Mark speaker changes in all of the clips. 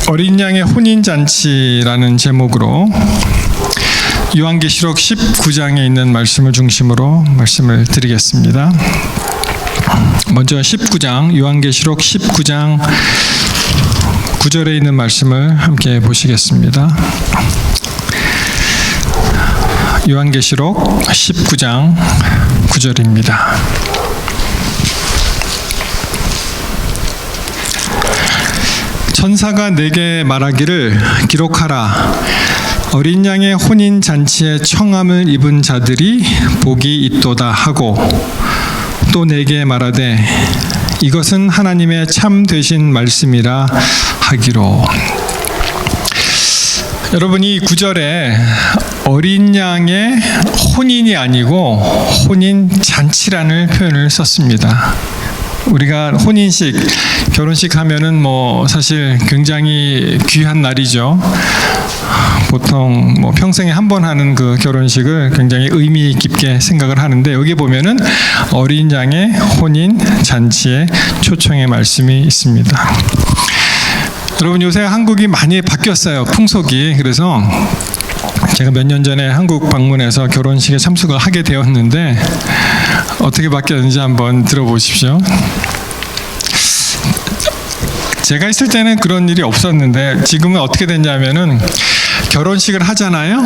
Speaker 1: 어린 양의 혼인잔치라는 제목으로 요한계시록 19장에 있는 말씀을 중심으로 말씀을 드리겠습니다. 먼저 19장, 요한계시록 19장 9절에 있는 말씀을 함께 보시겠습니다. 요한계시록 19장 9절입니다. 천사가 내게 말하기를 기록하라. 어린 양의 혼인 잔치에 청함을 입은 자들이 복이 있도다 하고 또 내게 말하되 이것은 하나님의 참 되신 말씀이라 하기로. 여러분, 이 구절에 어린 양의 혼인이 아니고 혼인 잔치라는 표현을 썼습니다. 우리가 혼인식, 결혼식 하면은 사실 굉장히 귀한 날이죠. 보통 평생에 한 번 하는 그 결혼식을 굉장히 의미 깊게 생각을 하는데, 여기 보면은 어린 양의 혼인 잔치에 초청의 말씀이 있습니다. 여러분, 요새 한국이 많이 바뀌었어요, 풍속이. 그래서 제가 몇 년 전에 한국 방문해서 결혼식에 참석을 하게 되었는데 어떻게 바뀌었는지 한번 들어보십시오. 제가 있을 때는 그런 일이 없었는데 지금은 어떻게 됐냐면은 결혼식을 하잖아요.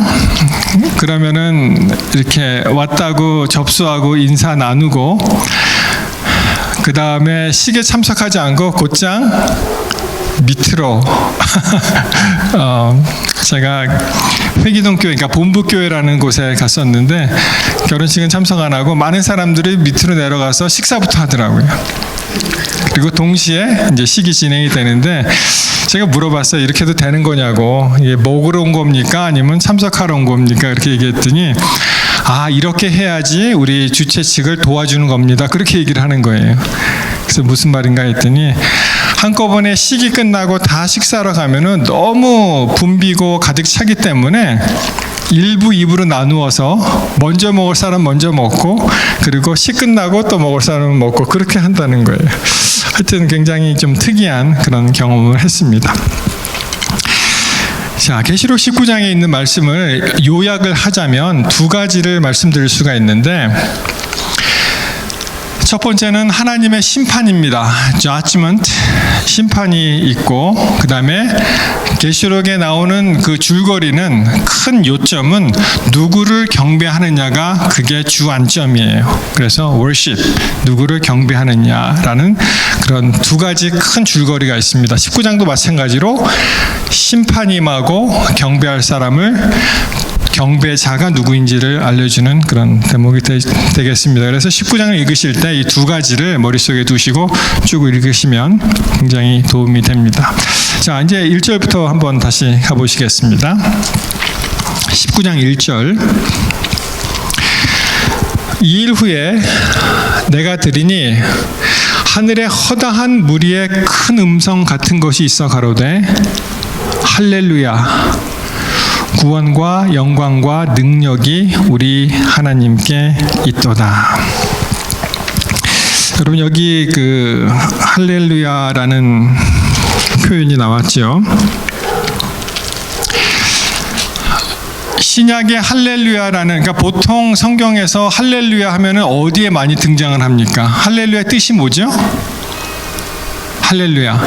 Speaker 1: 그러면은 이렇게 왔다고 접수하고 인사 나누고 그 다음에 식에 참석하지 않고 곧장 밑으로 제가 회기동 교회, 그러니까 본부교회라는 곳에 갔었는데 결혼식은 참석 안 하고 많은 사람들이 밑으로 내려가서 식사부터 하더라고요. 그리고 동시에 이제 식이 진행이 되는데 제가 물어봤어요. 이렇게 해도 되는 거냐고. 이게 먹으러 온 겁니까? 아니면 참석하러 온 겁니까? 이렇게 얘기했더니 이렇게 해야지 우리 주최 측을 도와주는 겁니다. 그렇게 얘기를 하는 거예요. 그래서 무슨 말인가 했더니 한꺼번에 식이 끝나고 다 식사하러 가면은 너무 붐비고 가득 차기 때문에 1부, 2부로 나누어서 먼저 먹을 사람 먼저 먹고 그리고 식 끝나고 또 먹을 사람은 먹고 그렇게 한다는 거예요. 하여튼 굉장히 좀 특이한 그런 경험을 했습니다. 자, 계시록 19장에 있는 말씀을 요약을 하자면 두 가지를 말씀드릴 수가 있는데, 첫 번째는 하나님의 심판입니다. judgment, 심판이 있고, 그 다음에 계시록에 나오는 그 줄거리는, 큰 요점은 누구를 경배하느냐가 그게 주안점이에요. 그래서 worship, 누구를 경배하느냐라는 그런 두 가지 큰 줄거리가 있습니다. 19장도 마찬가지로 심판이 임하고 경배할 사람을, 경배자가 누구인지를 알려주는 그런 대목이 되겠습니다. 그래서 19장을 읽으실 때 이 두 가지를 머릿속에 두시고 쭉 읽으시면 굉장히 도움이 됩니다. 자, 이제 1절부터 한번 다시 가보시겠습니다. 19장 1절. 이 일 후에 내가 들으니 하늘에 허다한 무리의 큰 음성 같은 것이 있어 가로되 할렐루야, 구원과 영광과 능력이 우리 하나님께 있도다. 여러분, 여기 그 할렐루야라는 표현이 나왔죠. 신약의 할렐루야라는, 그러니까 보통 성경에서 할렐루야 하면은 어디에 많이 등장을 합니까? 할렐루야의 뜻이 뭐죠? 할렐루야,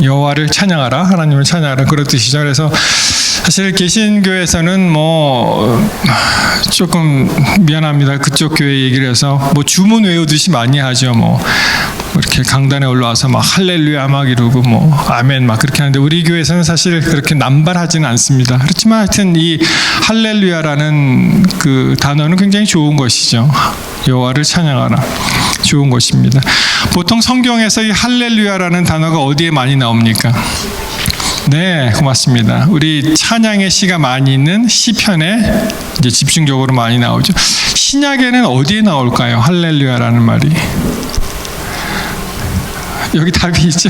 Speaker 1: 여호와를 찬양하라, 하나님을 찬양하라, 그런 뜻이죠. 그래서 사실 개신교에서는 조금 미안합니다. 그쪽 교회 얘기를 해서 주문 외우듯이 많이 하죠. 이렇게 강단에 올라와서 할렐루야 이러고 아멘 그렇게 하는데, 우리 교회에서는 사실 그렇게 남발하지는 않습니다. 그렇지만 하여튼 이 할렐루야라는 그 단어는 굉장히 좋은 것이죠. 여호와를 찬양하라, 좋은 것입니다. 보통 성경에서 이 할렐루야라는 단어가 어디에 많이 나옵니까? 네, 고맙습니다. 우리 찬양의 시가 많이 있는 시편에 이제 집중적으로 많이 나오죠. 신약에는 어디에 나올까요? 할렐루야라는 말이. 여기 답이 있죠.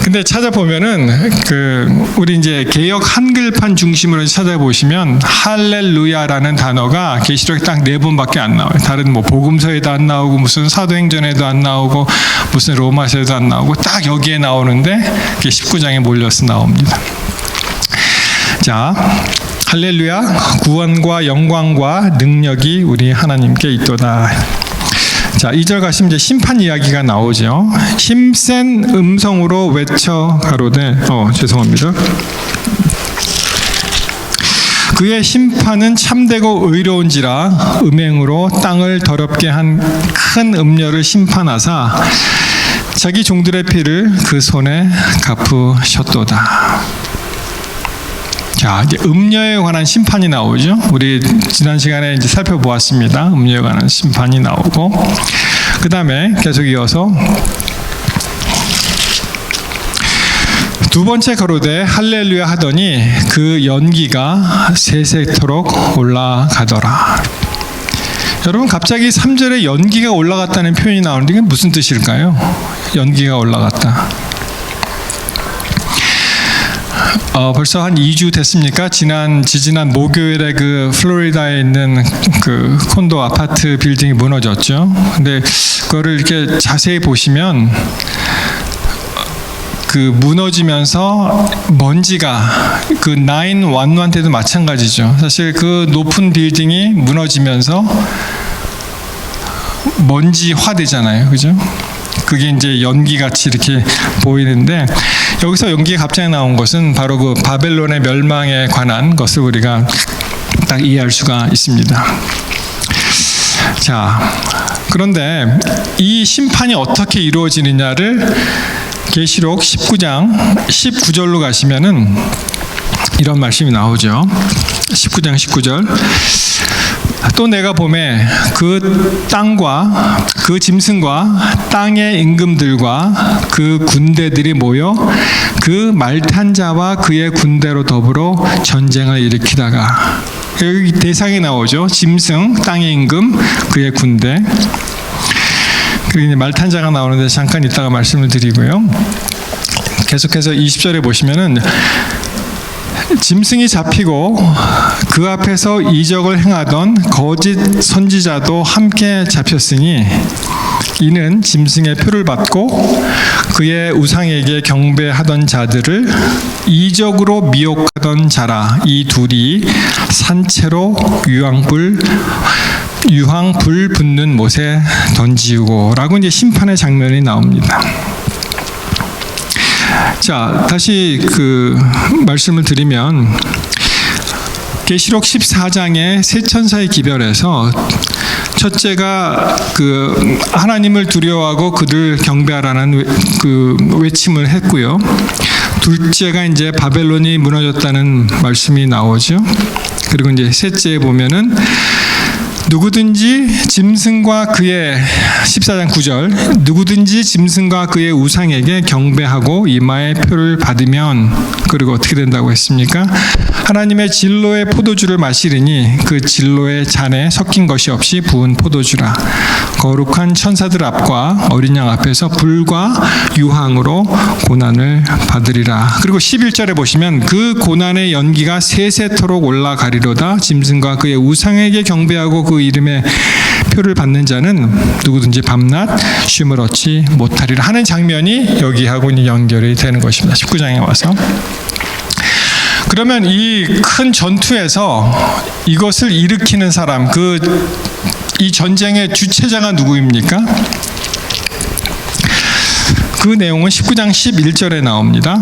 Speaker 1: 근데 찾아보면은 우리 이제 개역 한글판 중심으로 찾아보시면 할렐루야라는 단어가 계시록에 딱 4번밖에 안 나와요. 다른 뭐 복음서에도 안 나오고 무슨 사도행전에도 안 나오고 무슨 로마서에도 안 나오고 딱 여기에 나오는데 그게 19장에 몰려서 나옵니다. 자, 할렐루야, 구원과 영광과 능력이 우리 하나님께 있도다. 자, 2절 가시면 이제 심판 이야기가 나오죠. 힘센 음성으로 외쳐 가로되, 죄송합니다. 그의 심판은 참되고 의로운지라 음행으로 땅을 더럽게 한 큰 음녀를 심판하사 자기 종들의 피를 그 손에 갚으셨도다. 자, 이제 음녀에 관한 심판이 나오죠. 우리 지난 시간에 이제 살펴보았습니다. 음녀에 관한 심판이 나오고, 그 다음에 계속 이어서 두 번째 가로되 할렐루야 하더니 그 연기가 세세토록 올라가더라. 여러분, 갑자기 3절에 연기가 올라갔다는 표현이 나오는데 이게 무슨 뜻일까요? 연기가 올라갔다. 벌써 한 2주 됐습니까? 지지난 목요일에 그 플로리다에 있는 그 콘도 아파트 빌딩이 무너졌죠. 근데 그거를 이렇게 자세히 보시면 그 무너지면서 먼지가 그 911 때도 마찬가지죠. 사실 그 높은 빌딩이 무너지면서 먼지화되잖아요. 그죠? 그게 이제 연기같이 이렇게 보이는데, 여기서 연기가 갑자기 나온 것은 바로 그 바벨론의 멸망에 관한 것을 우리가 딱 이해할 수가 있습니다. 자, 그런데 이 심판이 어떻게 이루어지느냐를 계시록 19장 19절로 가시면은 이런 말씀이 나오죠. 19장 19절. 또 내가 보매 그 땅과 그 짐승과 땅의 임금들과 그 군대들이 모여 그 말탄 자와 그의 군대로 더불어 전쟁을 일으키다가, 여기 대상이 나오죠. 짐승, 땅의 임금, 그의 군대. 그리고 이제 말탄자가 나오는데 잠깐 이따가 말씀을 드리고요. 계속해서 20절에 보시면은 짐승이 잡히고 그 앞에서 이적을 행하던 거짓 선지자도 함께 잡혔으니 이는 짐승의 표를 받고 그의 우상에게 경배하던 자들을 이적으로 미혹하던 자라. 이 둘이 산채로 유황불 붙는 못에 던지고 라고 이제 심판의 장면이 나옵니다. 자, 다시 그 말씀을 드리면 계시록 14장의 세 천사의 기별에서 첫째가 그 하나님을 두려워하고 그를 경배하라는 그 외침을 했고요. 둘째가 이제 바벨론이 무너졌다는 말씀이 나오죠. 그리고 이제 셋째에 보면은 누구든지 짐승과 그의 14장 9절 누구든지 짐승과 그의 우상에게 경배하고 이마에 표를 받으면, 그리고 어떻게 된다고 했습니까? 하나님의 진로의 포도주를 마시리니 그 진로의 잔에 섞인 것이 없이 부은 포도주라. 거룩한 천사들 앞과 어린 양 앞에서 불과 유황으로 고난을 받으리라. 그리고 11절에 보시면 그 고난의 연기가 세세토록 올라가리로다. 짐승과 그의 우상에게 경배하고 그 이름의 표를 받는 자는 누구든지 밤낮 쉼을 얻지 못하리라 하는 장면이 여기하고 연결이 되는 것입니다. 19장에 와서. 그러면 이 큰 전투에서 이것을 일으키는 사람, 이 전쟁의 주체자가 누구입니까? 그 내용은 19장 11절에 나옵니다.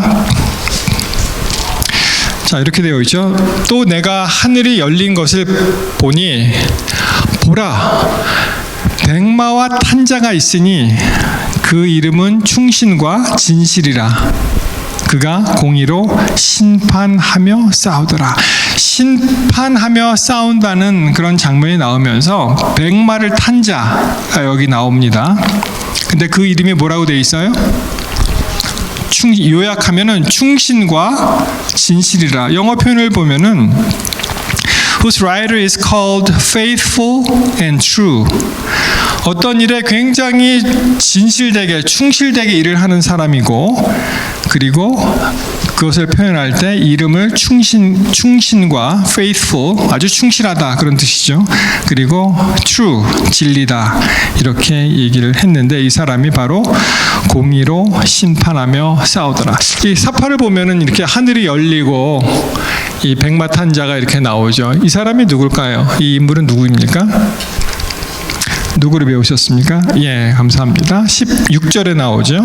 Speaker 1: 자, 이렇게 되어 있죠. 또 내가 하늘이 열린 것을 보니 보라, 백마와 탄자가 있으니 그 이름은 충신과 진실이라. 그가 공의로 심판하며 싸우더라. 심판하며 싸운다는 그런 장면이 나오면서 백마를 탄 자가 여기 나옵니다. 근데 그 이름이 뭐라고 되어 있어요? 요약하면은 충신과 진실이라. 영어 표현을 보면은 whose rider is called faithful and true. 어떤 일에 굉장히 진실되게 충실되게 일을 하는 사람이고 그리고 그것을 표현할 때 이름을 충신과 faithful, 아주 충실하다 그런 뜻이죠. 그리고 true, 진리다 이렇게 얘기를 했는데 이 사람이 바로 공의로 심판하며 싸우더라. 이 사파를 보면은 이렇게 하늘이 열리고 이 백마탄자가 이렇게 나오죠. 이 사람이 누굴까요? 이 인물은 누구입니까? 누구를 배우셨습니까? 예, 감사합니다. 16절에 나오죠.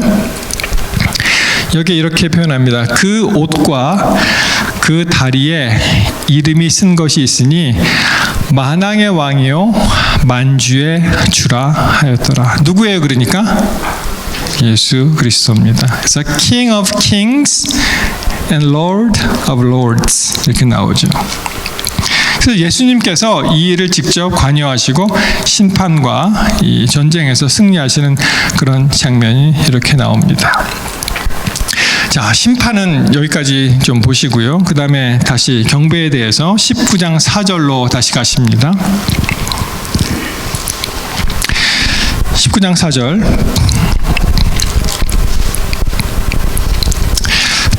Speaker 1: 여기 이렇게 표현합니다. 그 옷과 그 다리에 이름이 쓴 것이 있으니 만왕의 왕이요 만주의 주라 하였더라. 누구예요? 그러니까 예수 그리스도입니다. 그래서 King of Kings and Lord of Lords 이렇게 나오죠. 그래서 예수님께서 이 일을 직접 관여하시고 심판과 이 전쟁에서 승리하시는 그런 장면이 이렇게 나옵니다. 자, 심판은 여기까지 좀 보시고요. 그 다음에 다시 경배에 대해서 19장 4절로 다시 가십니다. 19장 4절.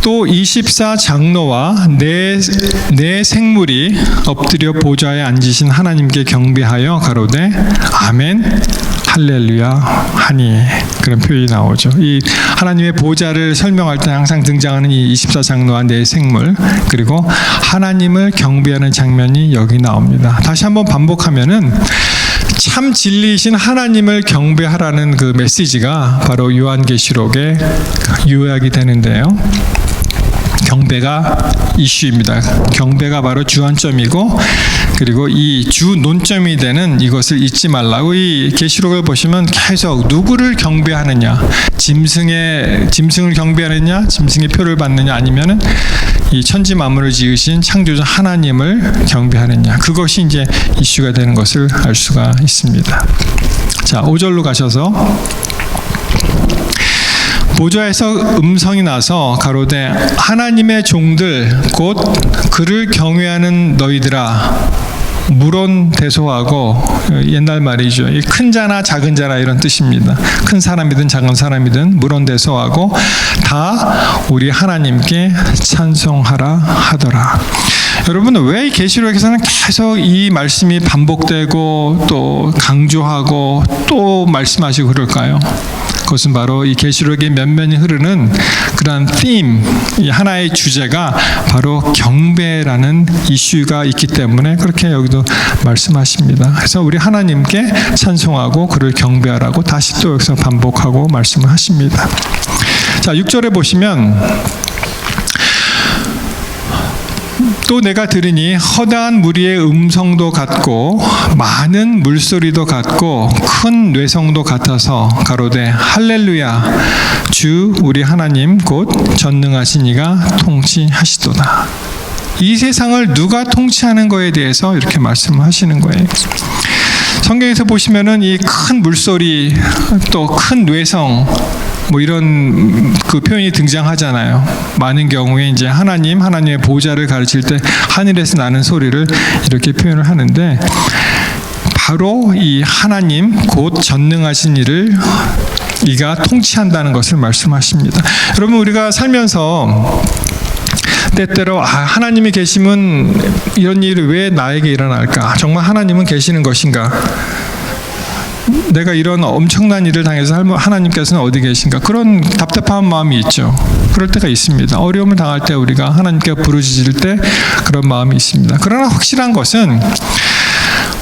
Speaker 1: 또 24장로와 네 생물이 엎드려 보좌에 앉으신 하나님께 경배하여 가로되 아멘 할렐루야 하니 그런 표현이 나오죠. 이 하나님의 보좌를 설명할 때 항상 등장하는 이 24장로와 네 생물 그리고 하나님을 경배하는 장면이 여기 나옵니다. 다시 한번 반복하면은 참 진리이신 하나님을 경배하라는 그 메시지가 바로 요한계시록의 요약이 되는데요. 경배가 이슈입니다. 경배가 바로 주안점이고 그리고 이 주 논점이 되는 이것을 잊지 말라고 이 계시록을 보시면 계속 누구를 경배하느냐, 짐승을 경배하느냐, 짐승의 표를 받느냐, 아니면은 이 천지 만물을 지으신 창조주 하나님을 경배하느냐, 그것이 이제 이슈가 되는 것을 알 수가 있습니다. 자, 5절로 가셔서 보좌에서 음성이 나서 가로되 하나님의 종들 곧 그를 경외하는 너희들아 물론대소하고, 옛날 말이죠. 큰 자나 작은 자나 이런 뜻입니다. 큰 사람이든 작은 사람이든 물론대소하고 다 우리 하나님께 찬송하라 하더라. 여러분, 왜 계시록에서는 계속 이 말씀이 반복되고 또 강조하고 또 말씀하시고 그럴까요? 그것은 바로 이 계시록의 면면이 흐르는 그러한 theme, 이 하나의 주제가 바로 경배라는 이슈가 있기 때문에 그렇게 여기도 말씀하십니다. 그래서 우리 하나님께 찬송하고 그를 경배하라고 다시 또 여기서 반복하고 말씀을 하십니다. 자, 6절에 보시면 또 내가 들으니 허다한 무리의 음성도 같고 많은 물소리도 같고 큰 뇌성도 같아서 가로되 할렐루야 주 우리 하나님 곧 전능하신 이가 통치하시도다. 이 세상을 누가 통치하는 거에 대해서 이렇게 말씀하시는 거예요. 성경에서 보시면은 이 큰 물소리 또 큰 뇌성 뭐 이런 그 표현이 등장하잖아요. 많은 경우에 이제 하나님의 보좌를 가르칠 때 하늘에서 나는 소리를 이렇게 표현을 하는데 바로 이 하나님 곧 전능하신 이를 이가 통치한다는 것을 말씀하십니다. 여러분, 우리가 살면서 때때로 하나님이 계시면 이런 일이 왜 나에게 일어날까? 정말 하나님은 계시는 것인가? 내가 이런 엄청난 일을 당해서 하나님께서는 어디 계신가? 그런 답답한 마음이 있죠. 그럴 때가 있습니다. 어려움을 당할 때 우리가 하나님께 부르짖을 때 그런 마음이 있습니다. 그러나 확실한 것은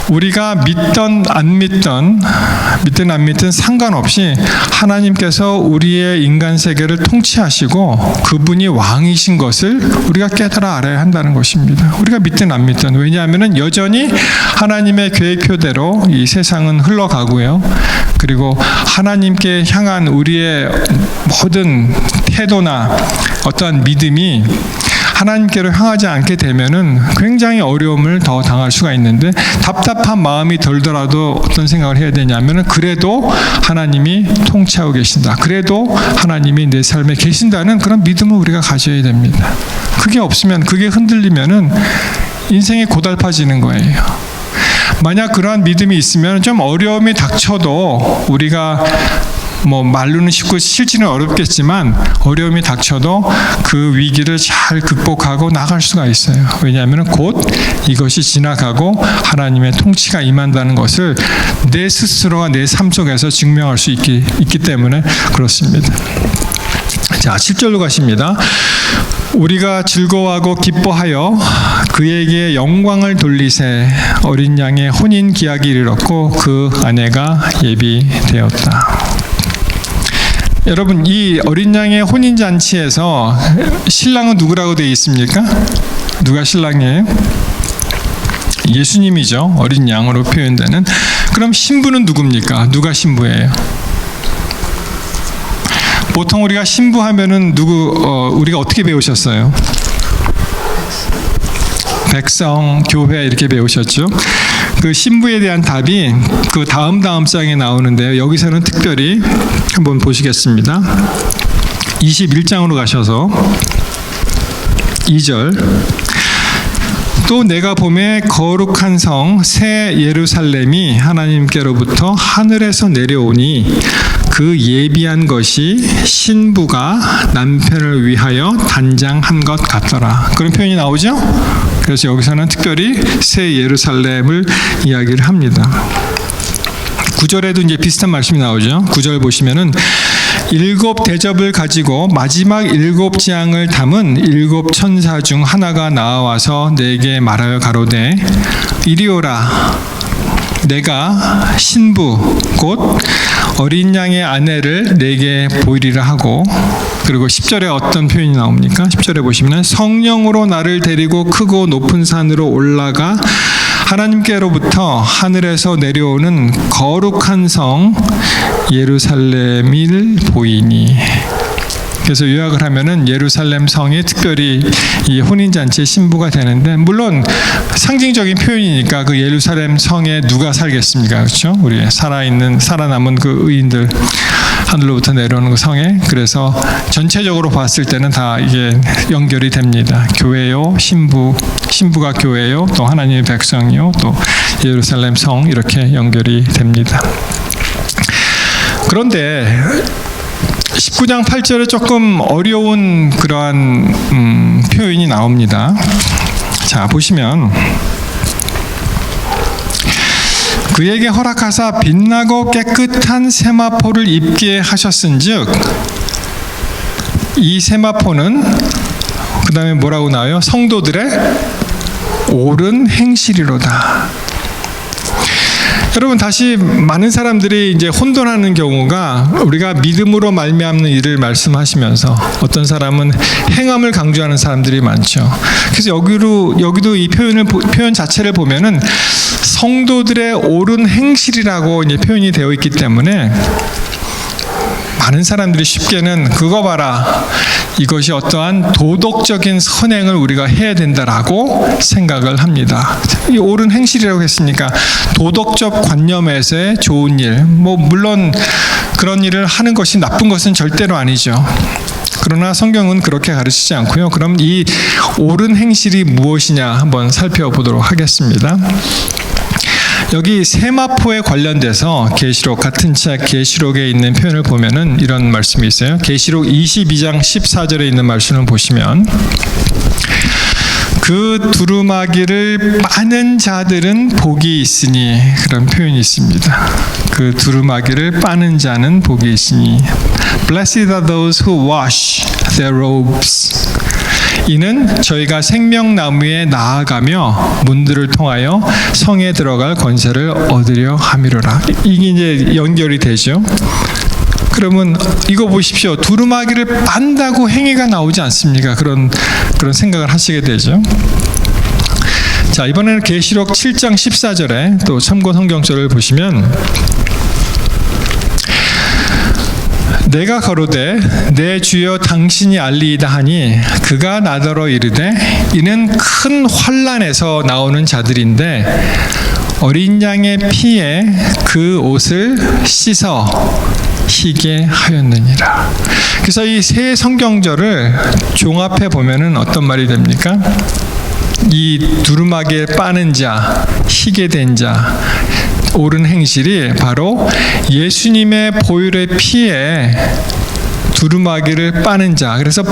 Speaker 1: 우리가 믿든 안 믿든 상관없이 하나님께서 우리의 인간 세계를 통치하시고 그분이 왕이신 것을 우리가 깨달아 알아야 한다는 것입니다. 우리가 믿든 안 믿든. 왜냐하면 여전히 하나님의 계획표대로 이 세상은 흘러가고요. 그리고 하나님께 향한 우리의 모든 태도나 어떠한 믿음이 하나님께로 향하지 않게 되면은 굉장히 어려움을 더 당할 수가 있는데, 답답한 마음이 들더라도 어떤 생각을 해야 되냐면은 그래도 하나님이 통치하고 계신다. 그래도 하나님이 내 삶에 계신다는 그런 믿음을 우리가 가져야 됩니다. 그게 없으면, 그게 흔들리면은 인생이 고달파지는 거예요. 만약 그러한 믿음이 있으면 좀 어려움이 닥쳐도 우리가 뭐 말로는 쉽고 실질은 어렵겠지만 어려움이 닥쳐도 그 위기를 잘 극복하고 나갈 수가 있어요. 왜냐하면 곧 이것이 지나가고 하나님의 통치가 임한다는 것을 내 스스로가 내 삶 속에서 증명할 수 있기 때문에 그렇습니다. 자, 7절로 가십니다. 우리가 즐거워하고 기뻐하여 그에게 영광을 돌리세. 어린 양의 혼인 기약이 이르렀고 그 아내가 예비되었다. 여러분, 이 어린 양의 혼인 잔치에서 신랑은 누구라고 되어 있습니까? 누가 신랑이에요? 예수님이죠. 어린 양으로 표현되는. 그럼 신부는 누굽니까? 누가 신부예요? 보통 우리가 신부하면은 우리가 어떻게 배우셨어요? 백성, 교회 이렇게 배우셨죠? 그 신부에 대한 답이 그 다음 장에 나오는데요. 여기서는 특별히 한번 보시겠습니다. 21장으로 가셔서 2절. 또 내가 보매 거룩한 성 새 예루살렘이 하나님께로부터 하늘에서 내려오니 그 예비한 것이 신부가 남편을 위하여 단장한 것 같더라. 그런 표현이 나오죠? 그래서 여기서는 특별히 새 예루살렘을 이야기를 합니다. 9절에도 이제 비슷한 말씀이 나오죠. 9절 보시면은 7 대접을 가지고 마지막 7 재앙을 담은 7 천사 중 하나가 나와서 내게 말하여 가로되 이리 오라. 내가 신부 곧 어린 양의 아내를 내게 보이리라 하고, 그리고 10절에 어떤 표현이 나옵니까? 10절에 보시면 성령으로 나를 데리고 크고 높은 산으로 올라가 하나님께로부터 하늘에서 내려오는 거룩한 성 예루살렘을 보이니. 그래서 요약을 하면은 예루살렘 성이 특별히 이 혼인잔치의 신부가 되는데, 물론 상징적인 표현이니까 그 예루살렘 성에 누가 살겠습니까? 그렇죠? 우리 살아남은 그 의인들, 하늘로부터 내려오는 그 성에. 그래서 전체적으로 봤을 때는 다 이게 연결이 됩니다. 교회요, 신부가 교회요, 또 하나님의 백성이요, 또 예루살렘 성, 이렇게 연결이 됩니다. 그런데 19장 8절에 조금 어려운 그러한 표현이 나옵니다. 자, 보시면 그에게 허락하사 빛나고 깨끗한 세마포를 입게 하셨은즉, 이 세마포는 그 다음에 뭐라고 나와요? 성도들의 옳은 행실이로다. 여러분, 다시 많은 사람들이 이제 혼돈하는 경우가, 우리가 믿음으로 말미암는 일을 말씀하시면서 어떤 사람은 행함을 강조하는 사람들이 많죠. 그래서 여기도 이 표현 자체를 보면은 성도들의 옳은 행실이라고 이제 표현이 되어 있기 때문에 많은 사람들이 쉽게는 그거 봐라, 이것이 어떠한 도덕적인 선행을 우리가 해야 된다라고 생각을 합니다. 이 옳은 행실이라고 했으니까 도덕적 관념에서의 좋은 일, 뭐 물론 그런 일을 하는 것이 나쁜 것은 절대로 아니죠. 그러나 성경은 그렇게 가르치지 않고요. 그럼 이 옳은 행실이 무엇이냐 한번 살펴보도록 하겠습니다. 여기 세마포에 관련돼서 계시록, 같은 책 계시록에 있는 표현을 보면은 이런 말씀이 있어요. 계시록 22장 14절에 있는 말씀을 보시면, 그 두루마기를 빠는 자들은 복이 있으니, 그런 표현이 있습니다. 그 두루마기를 빠는 자는 복이 있으니, Blessed are those who wash their robes. 이는 저희가 생명나무에 나아가며 문들을 통하여 성에 들어갈 권세를 얻으려 함이로라. 이게 이제 연결이 되죠. 그러면 이거 보십시오. 두루마기를 빤다고 행위가 나오지 않습니까? 그런 생각을 하시게 되죠. 자, 이번에는 계시록 7장 14절에 또 참고 성경절을 보시면, 내가 가로되 내 주여 당신이 알리이다 하니 그가 나더러 이르되 이는 큰 환난에서 나오는 자들인데 어린 양의 피에 그 옷을 씻어 희게 하였느니라. 그래서 이 세 성경절을 종합해 보면은 어떤 말이 됩니까? 이 두루마기에 빠는 자, 희게 된 자, 옳은 행실이 바로 예수님의 보혈의 피에 두루마기를 빠는 자, 그래서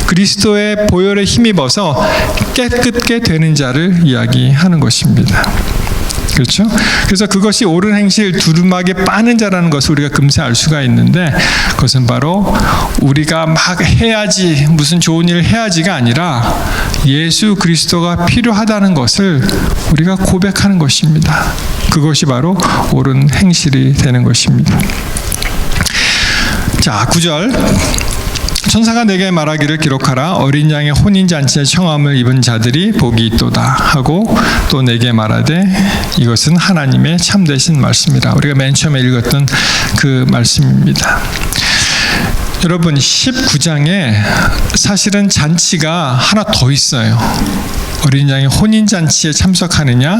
Speaker 1: 그리스도의 보혈에 힘입어서 깨끗게 되는 자를 이야기하는 것입니다. 그렇죠? 그래서 그것이 옳은 행실, 두루마기 빠는 자라는 것을 우리가 금세 알 수가 있는데, 그것은 바로 우리가 막 해야지, 무슨 좋은 일을 해야지가 아니라 예수 그리스도가 필요하다는 것을 우리가 고백하는 것입니다. 그것이 바로 옳은 행실이 되는 것입니다. 자, 9절. 천사가 내게 말하기를 기록하라. 어린 양의 혼인잔치에 청함을 입은 자들이 복이 있도다 하고 또 내게 말하되 이것은 하나님의 참되신 말씀이라. 우리가 맨 처음에 읽었던 그 말씀입니다. 여러분, 19장에 사실은 잔치가 하나 더 있어요. 어린 양의 혼인잔치에 참석하느냐,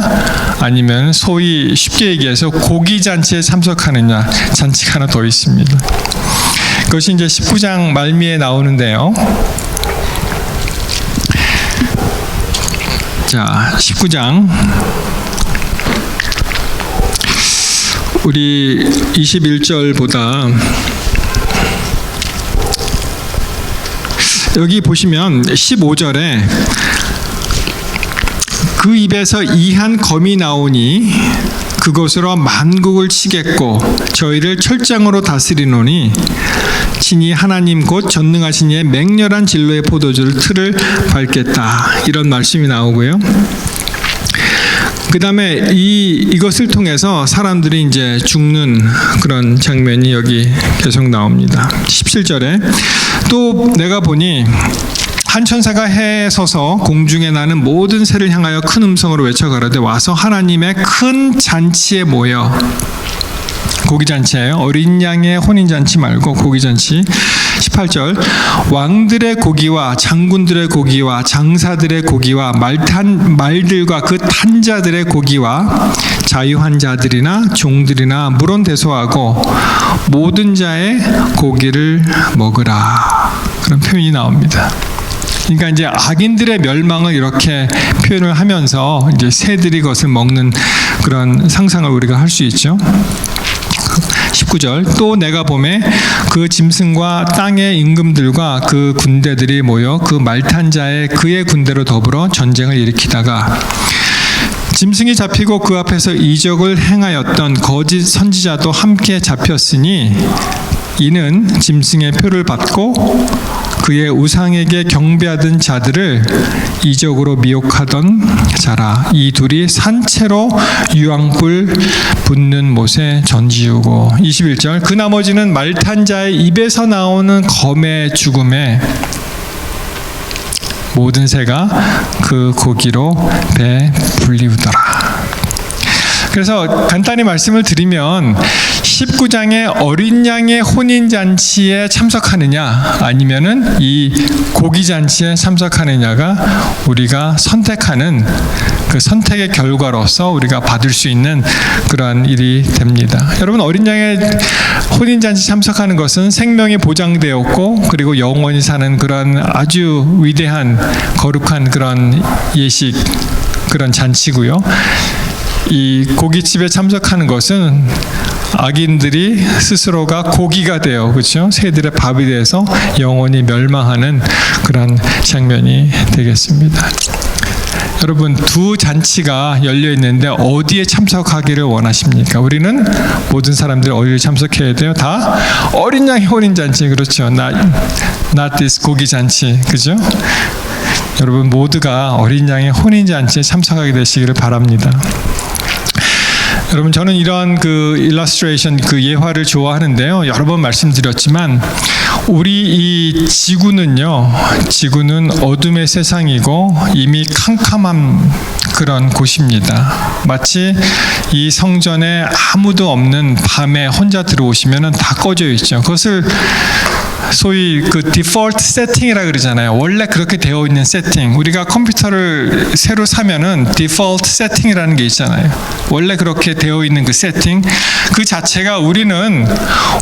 Speaker 1: 아니면 소위 쉽게 얘기해서 고기잔치에 참석하느냐, 잔치가 하나 더 있습니다. 그것이 이제 19장 말미에 나오는데요. 자, 19장 우리 21절보다 여기 보시면 15절에 그 입에서 이한 검이 나오니 그것으로 만국을 치겠고 저희를 철장으로 다스리노니 친히 하나님 곧 전능하신 이의 맹렬한 진로의 포도주를 틀을 밟겠다, 이런 말씀이 나오고요. 그 다음에 이것을 통해서 사람들이 이제 죽는 그런 장면이 여기 계속 나옵니다. 17절에 또 내가 보니 한 천사가 해에 서서 공중에 나는 모든 새를 향하여 큰 음성으로 외쳐 가라되 와서 하나님의 큰 잔치에 모여. 고기잔치예요. 어린 양의 혼인잔치 말고 고기잔치. 18절 왕들의 고기와 장군들의 고기와 장사들의 고기와 말들과 그 탄자들의 고기와 자유한 자들이나 종들이나 물은 대소하고 모든 자의 고기를 먹으라, 그런 표현이 나옵니다. 그러니까 이제 악인들의 멸망을 이렇게 표현을 하면서 이제 새들이 그것을 먹는 그런 상상을 우리가 할 수 있죠. 19절 또 내가 보매 그 짐승과 땅의 임금들과 그 군대들이 모여 그 말탄 자의 그의 군대로 더불어 전쟁을 일으키다가 짐승이 잡히고 그 앞에서 이적을 행하였던 거짓 선지자도 함께 잡혔으니 이는 짐승의 표를 받고 그의 우상에게 경배하던 자들을 이적으로 미혹하던 자라. 이 둘이 산채로 유황불 붙는 못에 전지우고. 21절 그 나머지는 말탄 자의 입에서 나오는 검의 죽음에 모든 새가 그 고기로 배 불리우더라. 그래서 간단히 말씀을 드리면 19장의 어린 양의 혼인잔치에 참석하느냐 아니면은 이 고기잔치에 참석하느냐가 우리가 선택하는 그 선택의 결과로서 우리가 받을 수 있는 그러한 일이 됩니다. 여러분, 어린 양의 혼인잔치 참석하는 것은 생명이 보장되었고 그리고 영원히 사는 그런 아주 위대한 거룩한 그런 예식, 그런 잔치고요. 이 고깃집에 참석하는 것은 악인들이 스스로가 고기가 되어, 그렇죠? 새들의 밥이 돼서 영원히 멸망하는 그런 장면이 되겠습니다. 여러분, 두 잔치가 열려 있는데 어디에 참석하기를 원하십니까? 우리는 모든 사람들이 어디를 참석해야 돼요? 다 어린 양의 혼인 잔치, 그렇죠? Not this 고기 잔치, 그죠? 여러분 모두가 어린 양의 혼인 잔치에 참석하게 되시기를 바랍니다. 여러분, 저는 이러한 그 일러스트레이션, 그 예화를 좋아하는데요. 여러 번 말씀드렸지만 우리 이 지구는요, 지구는 어둠의 세상이고 이미 캄캄한 그런 곳입니다. 마치 이 성전에 아무도 없는 밤에 혼자 들어오시면 다 꺼져 있죠. 그것을 소위 그 디폴트 세팅이라 그러잖아요. 원래 그렇게 되어 있는 세팅. 우리가 컴퓨터를 새로 사면은 디폴트 세팅이라는 게 있잖아요. 원래 그렇게 되어 있는 그 세팅 그 자체가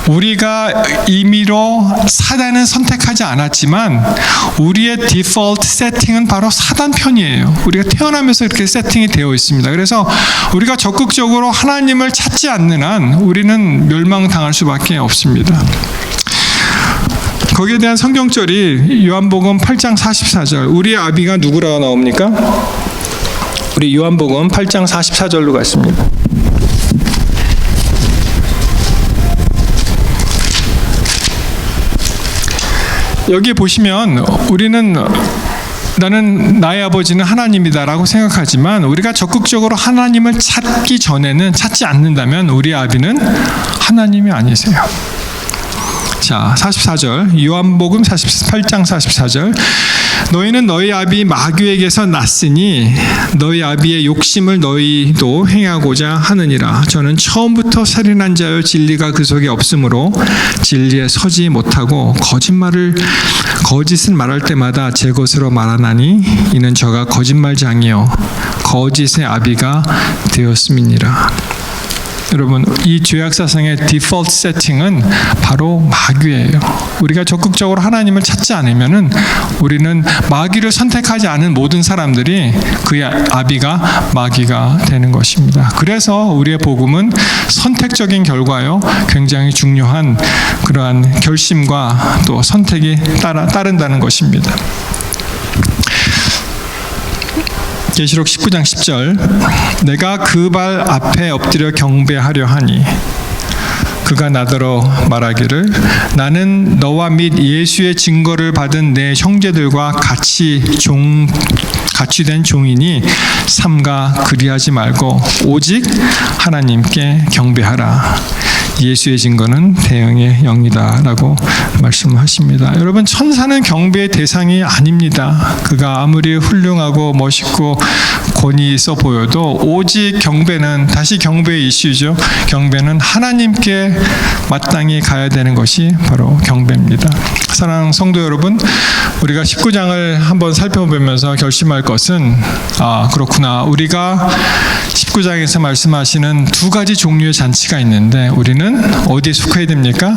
Speaker 1: 우리가 임의로 사단은 선택하지 않았지만 우리의 디폴트 세팅은 바로 사단 편이에요. 우리가 태어나면서 이렇게 세팅이 되어 있습니다. 그래서 우리가 적극적으로 하나님을 찾지 않는 한 우리는 멸망당할 수밖에 없습니다. 거기에 대한 성경절이 요한복음 8장 44절. 우리의 아비가 누구라고 나옵니까? 우리 요한복음 8장 44절로 갔습니다. 여기 보시면 우리는 나는 나의 아버지는 하나님이다라고 생각하지만 우리가 적극적으로 하나님을 찾지 않는다면 우리 아비는 하나님이 아니세요. 자, 44절 요한복음 8장 44절 너희는 너희 아비 마귀에게서 났으니 너희 아비의 욕심을 너희도 행하고자 하느니라. 저는 처음부터 살인한 자여 진리가 그 속에 없으므로 진리에 서지 못하고 거짓을 말할 때마다 제 것으로 말하나니 이는 저가 거짓말장이요 거짓의 아비가 되었음이니라. 여러분, 이 죄악사상의 디폴트 세팅은 바로 마귀예요. 우리가 적극적으로 하나님을 찾지 않으면은 우리는 마귀를 선택하지 않은 모든 사람들이 그의 아비가 마귀가 되는 것입니다. 그래서 우리의 복음은 선택적인 결과요, 굉장히 중요한 그러한 결심과 또 선택이 따른다는 것입니다. 계시록 19장 10절 내가 그 발 앞에 엎드려 경배하려 하니 그가 나더러 말하기를 나는 너와 및 예수의 증거를 받은 내 형제들과 같이 된 종이니 삼가 그리하지 말고 오직 하나님께 경배하라. 예수의 증거는 대형의 영이다 라고 말씀하십니다. 여러분, 천사는 경배의 대상이 아닙니다. 그가 아무리 훌륭하고 멋있고 권위 있어 보여도 오직 경배는, 다시 경배의 이슈죠. 경배는 하나님께 마땅히 가야 되는 것이 바로 경배입니다. 사랑하는 성도 여러분, 우리가 19장을 한번 살펴보면서 결심할 것은 그렇구나, 우리가 19장에서 말씀하시는 두 가지 종류의 잔치가 있는데 우리는 어디에 속해야 됩니까?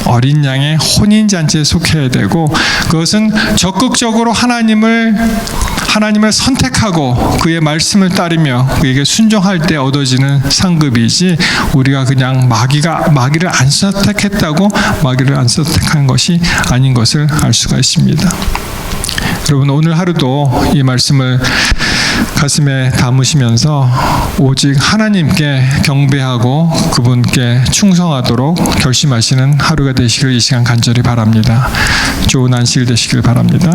Speaker 1: 어린 양의 혼인잔치에 속해야 되고, 그것은 적극적으로 하나님을 선택하고 그의 말씀을 따르며 그에게 순종할 때 얻어지는 상급이지, 우리가 그냥 마귀를 안 선택했다고 마귀를 안 선택한 것이 아닌 것을 알 수가 있습니다. 여러분, 오늘 하루도 이 말씀을 가슴에 담으시면서 오직 하나님께 경배하고 그분께 충성하도록 결심하시는 하루가 되시길 이 시간 간절히 바랍니다. 좋은 안식 되시길 바랍니다.